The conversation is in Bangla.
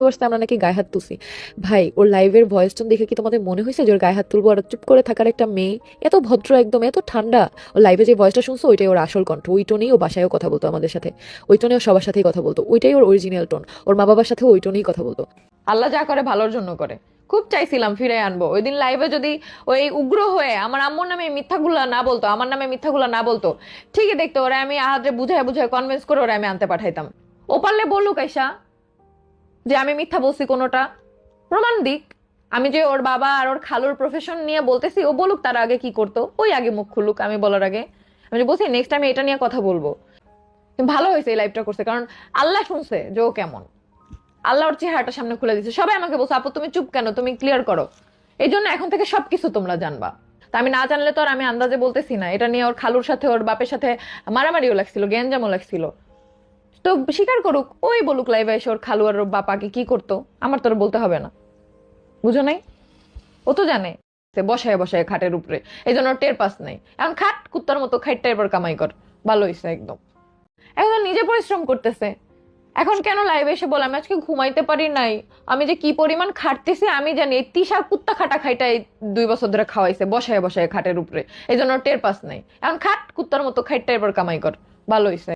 বসতে আমরা নাকি গায়ে হাত তুলছি। ভাই, ওর লাইভের ভয়েস টোন দেখে কি তোমাদের মনে হয়েছে যে ওর গায়ে হাত তুলবো? আর চুপ করে থাকার একটা মেয়ে, এত ভদ্র, একদম এত ঠান্ডা। ওর লাইভে যে ভয়েসটা শুনছো ওইটাই ওর আসল কণ্ঠ। ওই টোনেই ও বাসায়ও কথা বলতো আমাদের সাথে, ওই টোনে ও সবার সাথেই কথা বলতো, ওইটাই ওর অরিজিনাল টোন। ওর মা বাবার সাথেও ওই টোনেই কথা বলতো। আল্লাহ যা করে ভালোর জন্য করে। খুব চাইছিলাম ফিরে আনবো। ওই দিন লাইভে যদি ওই উগ্র হয়ে আমার আম্মুর নামে মিথ্যাগুলা না বলতো, আমার নামে মিথ্যাগুলা না বলতো, ঠিকই দেখতো ওরা, আমি আহাজে বুঝায় বুঝায় কনভিন্স করে ওরা আমি আনতে পাঠাইতাম। ও পারলে বলুক আইসা যে আমি মিথ্যা বলছি, কোনোটা প্রমাণ দিক। আমি যে ওর বাবা আর ওর খালুর প্রফেশন নিয়ে বলতেছি, ও বলুক তার আগে কি করতো, ওই আগে মুখ খুলুক আমি বলার আগে। আমি যে বলছি নেক্সট টাইম এটা নিয়ে কথা বলবো। ভালো হয়েছে এই লাইভটা করছে, কারণ আল্লাহ শুনছে যে ও কেমন। আল্লাহ ওর চেহারাটা সামনে খুলে দিচ্ছে। সবাই আমাকে বলছে আপু তুমি চুপ কেন, তুমি ক্লিয়ার করো। এই জন্য এখন থেকে সবকিছু তোমরা জানবা। তা আমি না জানলে তো আর আমি আন্দাজে বলতেছি না। এটা নিয়ে ওর খালুর সাথে ওর বাপের সাথে মারামারিও লাগছিল, গ্যাঞ্জামও লাগছিল। তো স্বীকার করুক, ওই বলুক লাইভে এসে ওর খালু আর ওর বাপাকে কি করতো, আমার তো আর বলতে হবে না। বুঝো নাই? ও তো জানে সে বসায় বসায় খাটের উপরে, এই জন্য ওর টের পাস নাই। এখন খাট কুত্তার মতো খাইটটা এবার কামাই কর। ভালো হয়েছে একদম। এখন নিজে পরিশ্রম করতেছে। এখন কেন লাইভে এসে বল আমি আজকে ঘুমাইতে পারি নাই, আমি যে কি পরিমাণ খাটতেছি আমি জানি। এই তিশা কুত্তা খাটা খাইটা এই 2 বছর ধরে খাওয়াইছে বসায় বসায় খাটের উপরে, এই জন্য ওর টের পাস নাই। এখন খাট কুত্তার মতো খাইটটা এবার কামাই কর। ভালো হয়েছে।